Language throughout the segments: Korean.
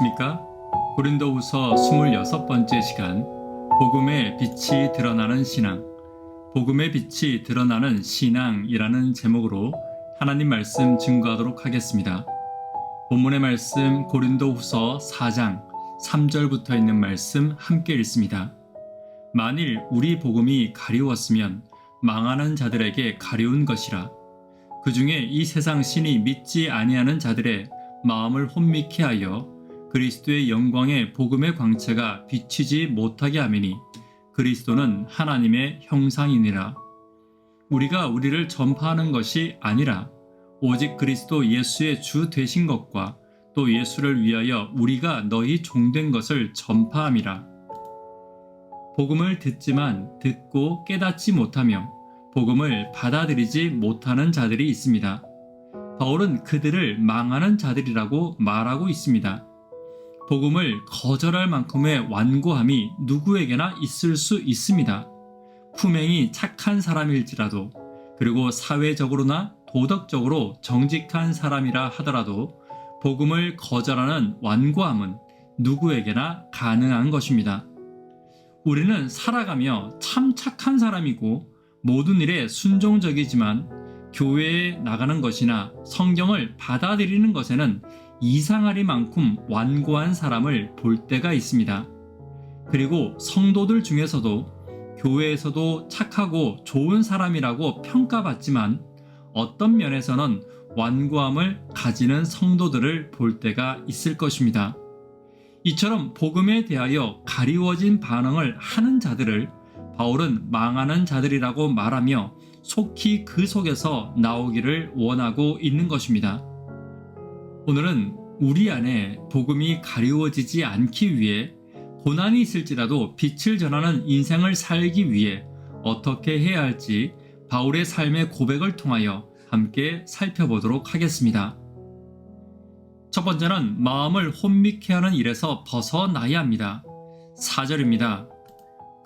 안녕하십니까? 고린도후서 26번째 시간, 복음의 빛이 드러나는 신앙, 복음의 빛이 드러나는 신앙이라는 제목으로 하나님 말씀 증거하도록 하겠습니다. 본문의 말씀 고린도후서 4장 3절부터 있는 말씀 함께 읽습니다. 만일 우리 복음이 가리웠으면 망하는 자들에게 가리운 것이라. 그 중에 이 세상 신이 믿지 아니하는 자들의 마음을 혼미케 하여 그리스도의 영광의 복음의 광채가 비치지 못하게 하매니 그리스도는 하나님의 형상이니라. 우리가 우리를 전파하는 것이 아니라 오직 그리스도 예수의 주 되신 것과 또 예수를 위하여 우리가 너희 종된 것을 전파함이라. 복음을 듣지만 듣고 깨닫지 못하며 복음을 받아들이지 못하는 자들이 있습니다. 바울은 그들을 망하는 자들이라고 말하고 있습니다. 복음을 거절할 만큼의 완고함이 누구에게나 있을 수 있습니다. 품행이 착한 사람일지라도, 그리고 사회적으로나 도덕적으로 정직한 사람이라 하더라도 복음을 거절하는 완고함은 누구에게나 가능한 것입니다. 우리는 살아가며 참 착한 사람이고 모든 일에 순종적이지만 교회에 나가는 것이나 성경을 받아들이는 것에는 이상하리만큼 완고한 사람을 볼 때가 있습니다. 그리고 성도들 중에서도 교회에서도 착하고 좋은 사람이라고 평가받지만 어떤 면에서는 완고함을 가지는 성도들을 볼 때가 있을 것입니다. 이처럼 복음에 대하여 가리워진 반응을 하는 자들을 바울은 망하는 자들이라고 말하며 속히 그 속에서 나오기를 원하고 있는 것입니다. 오늘은 우리 안에 복음이 가리워지지 않기 위해 고난이 있을지라도 빛을 전하는 인생을 살기 위해 어떻게 해야 할지 바울의 삶의 고백을 통하여 함께 살펴보도록 하겠습니다. 첫 번째는 마음을 혼미케 하는 일에서 벗어나야 합니다. 4절입니다.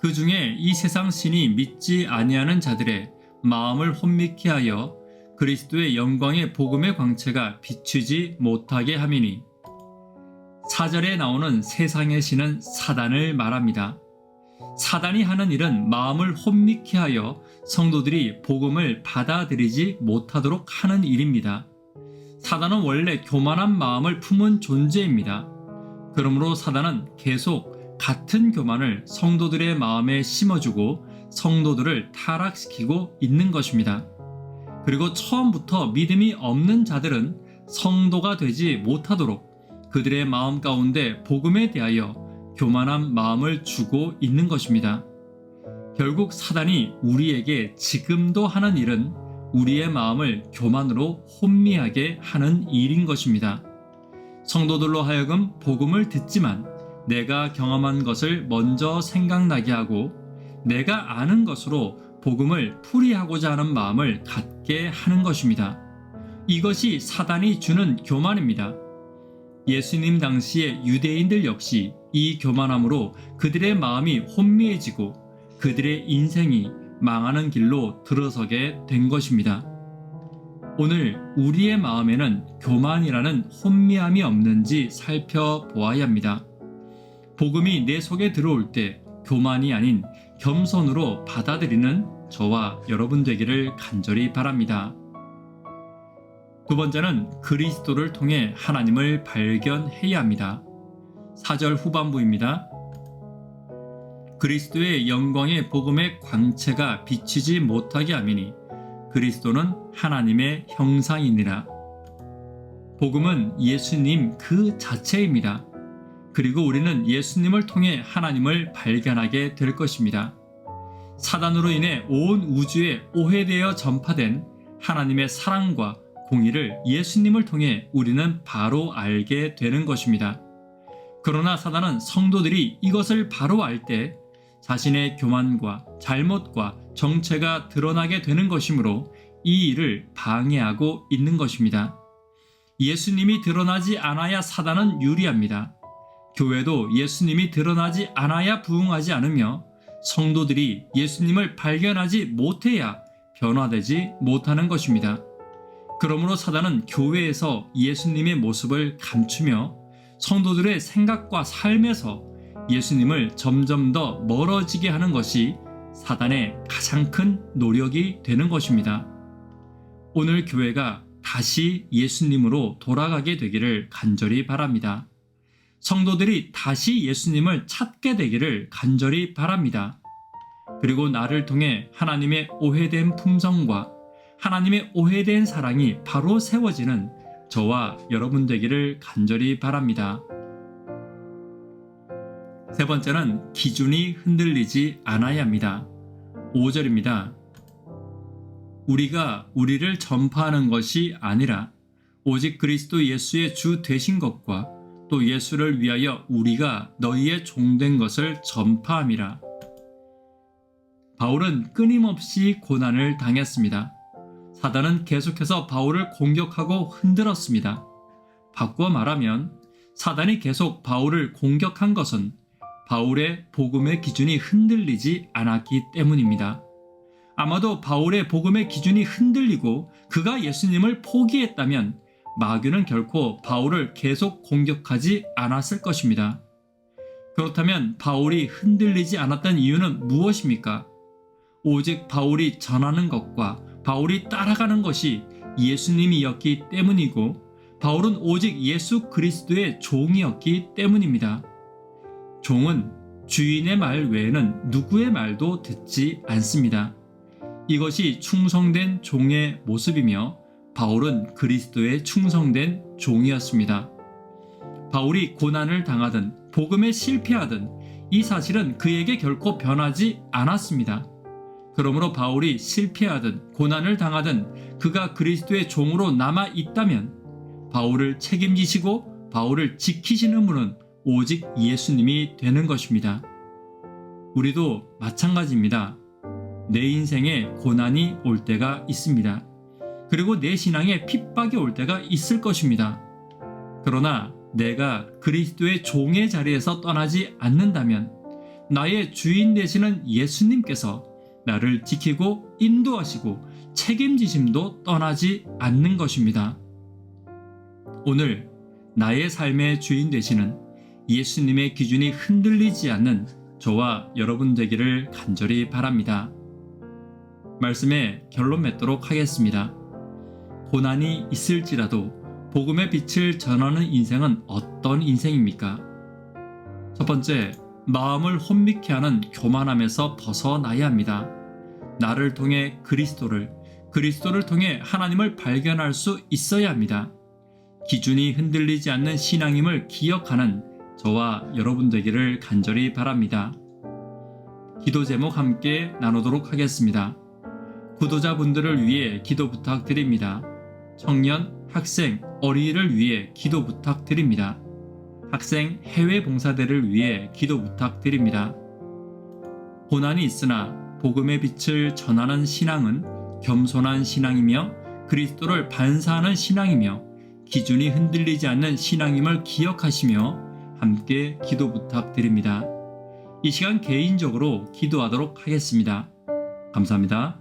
그 중에 이 세상 신이 믿지 아니하는 자들의 마음을 혼미케 하여 그리스도의 영광의 복음의 광채가 비추지 못하게 함이니. 4절에 나오는 세상의 신은 사단을 말합니다. 사단이 하는 일은 마음을 혼미케 하여 성도들이 복음을 받아들이지 못하도록 하는 일입니다. 사단은 원래 교만한 마음을 품은 존재입니다. 그러므로 사단은 계속 같은 교만을 성도들의 마음에 심어주고 성도들을 타락시키고 있는 것입니다. 그리고 처음부터 믿음이 없는 자들은 성도가 되지 못하도록 그들의 마음 가운데 복음에 대하여 교만한 마음을 주고 있는 것입니다. 결국 사단이 우리에게 지금도 하는 일은 우리의 마음을 교만으로 혼미하게 하는 일인 것입니다. 성도들로 하여금 복음을 듣지만 내가 경험한 것을 먼저 생각나게 하고 내가 아는 것으로 복음을 풀이하고자 하는 마음을 갖게 하는 것입니다. 이것이 사단이 주는 교만입니다. 예수님 당시의 유대인들 역시 이 교만함으로 그들의 마음이 혼미해지고 그들의 인생이 망하는 길로 들어서게 된 것입니다. 오늘 우리의 마음에는 교만이라는 혼미함이 없는지 살펴보아야 합니다. 복음이 내 속에 들어올 때 교만이 아닌 겸손으로 받아들이는 저와 여러분 되기를 간절히 바랍니다. 두 번째는 그리스도를 통해 하나님을 발견해야 합니다. 4절 후반부입니다. 그리스도의 영광의 복음의 광채가 비치지 못하게 하미니 그리스도는 하나님의 형상이니라. 복음은 예수님 그 자체입니다. 그리고 우리는 예수님을 통해 하나님을 발견하게 될 것입니다. 사단으로 인해 온 우주에 오해되어 전파된 하나님의 사랑과 공의를 예수님을 통해 우리는 바로 알게 되는 것입니다. 그러나 사단은 성도들이 이것을 바로 알 때 자신의 교만과 잘못과 정체가 드러나게 되는 것이므로 이 일을 방해하고 있는 것입니다. 예수님이 드러나지 않아야 사단은 유리합니다. 교회도 예수님이 드러나지 않아야 부흥하지 않으며 성도들이 예수님을 발견하지 못해야 변화되지 못하는 것입니다. 그러므로 사단은 교회에서 예수님의 모습을 감추며 성도들의 생각과 삶에서 예수님을 점점 더 멀어지게 하는 것이 사단의 가장 큰 노력이 되는 것입니다. 오늘 교회가 다시 예수님으로 돌아가게 되기를 간절히 바랍니다. 성도들이 다시 예수님을 찾게 되기를 간절히 바랍니다. 그리고 나를 통해 하나님의 오해된 품성과 하나님의 오해된 사랑이 바로 세워지는 저와 여러분 되기를 간절히 바랍니다. 세 번째는 기준이 흔들리지 않아야 합니다. 5절입니다. 우리가 우리를 전파하는 것이 아니라 오직 그리스도 예수의 주 되신 것과 또 예수를 위하여 우리가 너희의 종된 것을 전파함이라. 바울은 끊임없이 고난을 당했습니다. 사단은 계속해서 바울을 공격하고 흔들었습니다. 바꾸어 말하면 사단이 계속 바울을 공격한 것은 바울의 복음의 기준이 흔들리지 않았기 때문입니다. 아마도 바울의 복음의 기준이 흔들리고 그가 예수님을 포기했다면 마귀는 결코 바울을 계속 공격하지 않았을 것입니다. 그렇다면 바울이 흔들리지 않았던 이유는 무엇입니까? 오직 바울이 전하는 것과 바울이 따라가는 것이 예수님이었기 때문이고 바울은 오직 예수 그리스도의 종이었기 때문입니다. 종은 주인의 말 외에는 누구의 말도 듣지 않습니다. 이것이 충성된 종의 모습이며 바울은 그리스도의 충성된 종이었습니다. 바울이 고난을 당하든 복음에 실패하든 이 사실은 그에게 결코 변하지 않았습니다. 그러므로 바울이 실패하든 고난을 당하든 그가 그리스도의 종으로 남아 있다면 바울을 책임지시고 바울을 지키시는 분은 오직 예수님이 되는 것입니다. 우리도 마찬가지입니다. 내 인생에 고난이 올 때가 있습니다. 그리고 내 신앙에 핍박이 올 때가 있을 것입니다. 그러나 내가 그리스도의 종의 자리에서 떠나지 않는다면 나의 주인 되시는 예수님께서 나를 지키고 인도하시고 책임지심도 떠나지 않는 것입니다. 오늘 나의 삶의 주인 되시는 예수님의 기준이 흔들리지 않는 저와 여러분 되기를 간절히 바랍니다. 말씀에 결론 맺도록 하겠습니다. 고난이 있을지라도 복음의 빛을 전하는 인생은 어떤 인생입니까? 첫 번째, 마음을 혼미케 하는 교만함에서 벗어나야 합니다. 나를 통해 그리스도를 통해 하나님을 발견할 수 있어야 합니다. 기준이 흔들리지 않는 신앙임을 기억하는 저와 여러분 되기를 간절히 바랍니다. 기도 제목 함께 나누도록 하겠습니다. 구도자분들을 위해 기도 부탁드립니다. 청년, 학생, 어린이를 위해 기도 부탁드립니다. 학생 해외 봉사대를 위해 기도 부탁드립니다. 고난이 있으나 복음의 빛을 전하는 신앙은 겸손한 신앙이며 그리스도를 반사하는 신앙이며 기준이 흔들리지 않는 신앙임을 기억하시며 함께 기도 부탁드립니다. 이 시간 개인적으로 기도하도록 하겠습니다. 감사합니다.